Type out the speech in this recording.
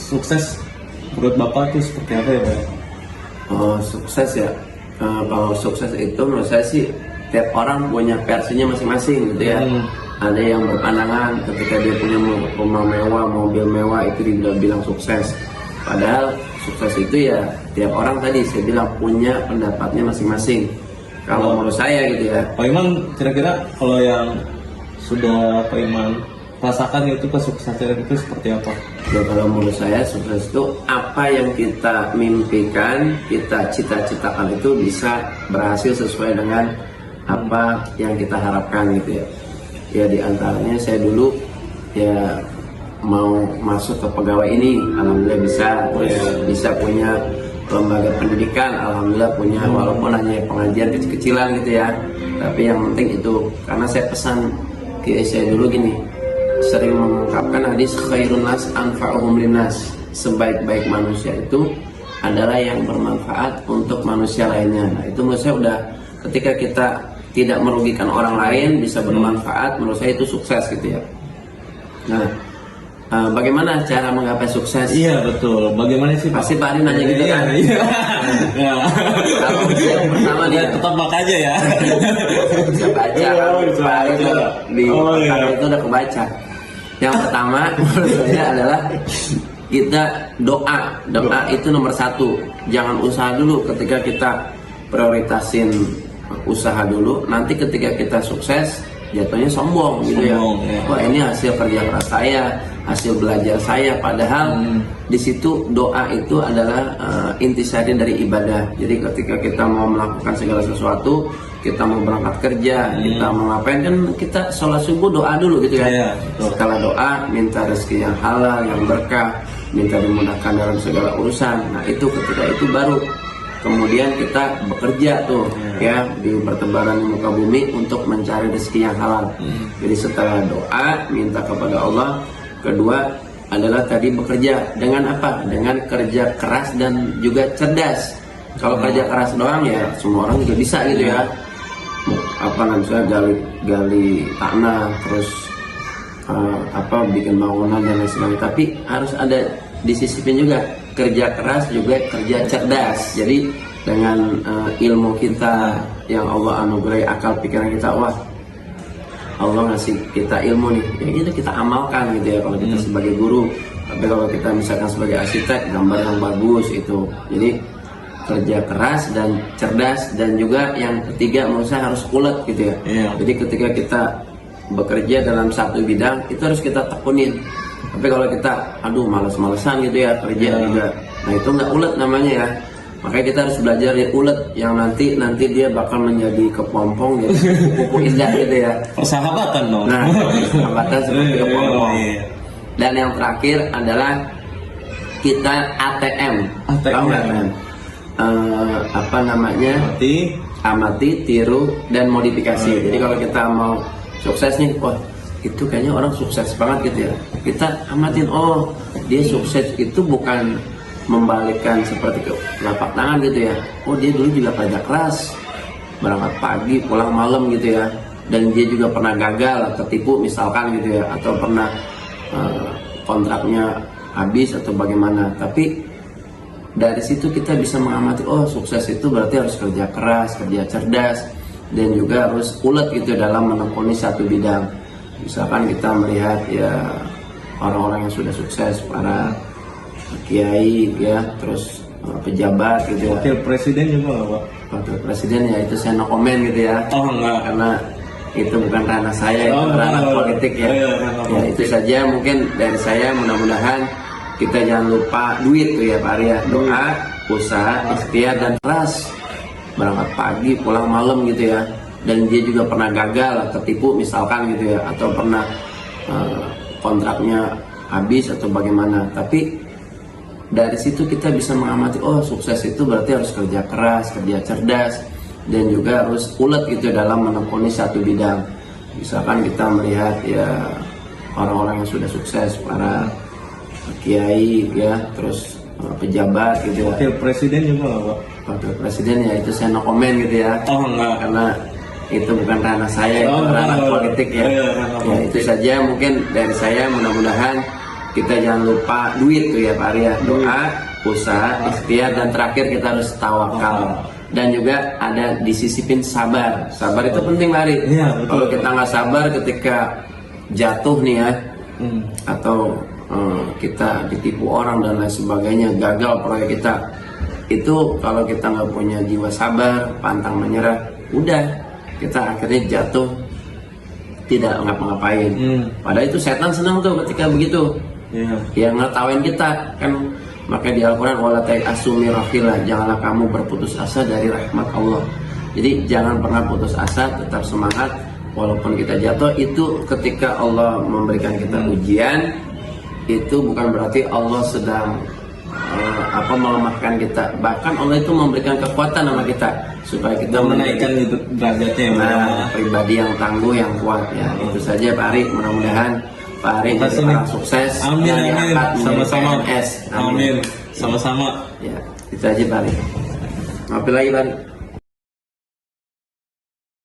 sukses menurut Bapak itu seperti apa ya, Pak? Oh, sukses ya. Kalau sukses itu menurut saya sih tiap orang punya versinya masing-masing gitu ya. Ada yang berpandangan ketika dia punya rumah mewah, mobil mewah itu dibilang sukses. Padahal sukses itu ya tiap orang tadi saya bilang punya pendapatnya masing-masing. Kalau menurut saya gitu ya. Pak Iman kira-kira kalau yang sudah Pak Iman rasakan itu kesuksesan itu seperti apa? Ya kalau menurut saya sukses itu apa yang kita mimpikan, kita cita-citakan itu bisa berhasil sesuai dengan apa yang kita harapkan gitu ya. Ya diantaranya saya dulu ya mau masuk ke pegawai ini, alhamdulillah bisa punya lembaga pendidikan, alhamdulillah punya walaupun hanya pengajian kecil-kecilan gitu ya. Tapi yang penting itu karena saya pesan ke saya dulu gini, sering mengungkapkan hadis khairun nas anfa'uhum linnas, sebaik-baik manusia itu adalah yang bermanfaat untuk manusia lainnya. Nah itu menurut saya udah ketika kita tidak merugikan orang lain bisa bermanfaat, menurut saya itu sukses gitu ya. Nah bagaimana cara menggapai sukses? Iya betul. Bagaimana sih Pak? Pasti Pak Ari nanya gitu kan? Iya. Kalau yang pertama dia tetap mak aja ya. bisa baca. Pak Ari itu di itu udah kebaca. Yang pertama menurut saya adalah kita doa itu nomor satu. Jangan usaha dulu ketika kita prioritasin usaha dulu. Nanti ketika kita sukses jatuhnya sombong gitu ya. Wah ini hasil kerja keras saya, hasil belajar saya. Padahal di situ doa itu adalah intisari dari ibadah. Jadi ketika kita mau melakukan segala sesuatu, kita mau berangkat kerja, kita mau ngapain kan kita sholat subuh doa dulu gitu ya. Setelah doa minta rezeki yang halal, yang berkah, minta dimudahkan dalam segala urusan. Nah itu ketika itu baru kemudian kita bekerja tuh ya di pertebaran muka bumi untuk mencari rezeki yang halal. Jadi setelah doa minta kepada Allah, kedua adalah tadi bekerja dengan apa? Dengan kerja keras dan juga cerdas. Kalau kerja keras doang ya semua orang juga bisa gitu ya. Apa namanya gali tanah terus bikin bangunan dan lain sebagainya. Tapi harus ada disisipin juga kerja keras juga kerja cerdas. Jadi dengan ilmu kita yang Allah anugerai akal pikiran kita, wah Allah ngasih kita ilmu nih, ya itu kita amalkan gitu ya kalau kita sebagai guru. Tapi kalau kita misalkan sebagai arsitek gambar yang bagus itu, jadi kerja keras dan cerdas. Dan juga yang ketiga menurut saya harus ulet gitu ya. Jadi ketika kita bekerja dalam satu bidang itu harus kita tekunin. Tapi kalau kita males-malesan gitu ya kerja juga, nah itu nggak ulet namanya ya. Makanya kita harus belajar ya ulet yang nanti dia bakal menjadi kepompong, jadi kupu-kupu indah gitu ya. Persahabatan dong. Nah persahabatan seperti kepompong. Dan yang terakhir adalah kita ATM. Tahu nggak kan? Amati, tiru, dan modifikasi. Jadi kalau kita mau sukses nih, wah itu kayaknya orang sukses banget gitu ya. Kita amatin, oh dia sukses itu bukan membalikkan seperti ke telapak tangan gitu ya. Oh dia dulu juga kerja keras, berangkat pagi pulang malam gitu ya. Dan dia juga pernah gagal, ketipu misalkan gitu ya, atau pernah kontraknya habis atau bagaimana. Tapi dari situ kita bisa mengamati, oh sukses itu berarti harus kerja keras, kerja cerdas, dan juga harus ulet gitu dalam menekuni satu bidang. Misalkan kita melihat ya orang-orang yang sudah sukses, para kiai ya, terus pejabat gitu ya. Wakil presiden juga nggak Pak? Wakil presiden ya itu saya no komen gitu ya. Oh enggak. Karena itu bukan ranah saya, itu ranah politik ya. Ya itu saja mungkin dari saya. Mudah-mudahan kita jangan lupa duit tuh ya Pak Arya. Doa, usaha, ikhtiar dan keras. Berangkat pagi pulang malam gitu ya. Dan dia juga pernah gagal, ketipu misalkan gitu ya, atau pernah kontraknya habis atau bagaimana. Tapi dari situ kita bisa mengamati, oh sukses itu berarti harus kerja keras, kerja cerdas, dan juga harus ulet gitu dalam menekuni satu bidang. Misalkan kita melihat ya orang-orang yang sudah sukses, para kiai ya, terus pejabat gitu ya. Wakil presiden juga nggak Pak? Wakil presiden ya itu saya no komen gitu ya. Oh enggak. Karena itu bukan ranah saya, itu ranah politik ya. Ya itu saja mungkin dari saya. Mudah-mudahan kita jangan lupa duit tuh ya Pak Ari ya. Doa, usaha, ikhtiar, dan terakhir kita harus tawakal. Dan juga ada disisipin sabar. Sabar itu penting Pak Ari. Iya, betul. Kalau kita nggak sabar ketika jatuh nih ya, atau kita ditipu orang dan lain sebagainya, gagal proyek kita, itu kalau kita nggak punya jiwa sabar, pantang menyerah, udah kita akhirnya jatuh tidak ngapa-ngapain. Padahal itu setan senang tuh ketika begitu. Yang ngetawain kita kan, makanya di Al-Quran wala ta'asu min rahillah, janganlah kamu berputus asa dari rahmat Allah. Jadi jangan pernah putus asa, tetap semangat walaupun kita jatuh. Itu ketika Allah memberikan kita ujian, itu bukan berarti Allah sedang melemahkan kita. Bahkan Allah itu memberikan kekuatan sama kita supaya kita menaikkan derajatnya. Pribadi yang tangguh, yang kuat ya. Itu saja Pak Ari, mudah-mudahan Pak Ari jadi orang sukses. Amin, amin. Sama-sama. PNS. Amin. Sama-sama. Ya, itu aja Pak Ari. Ngapain lagi Pak Ari?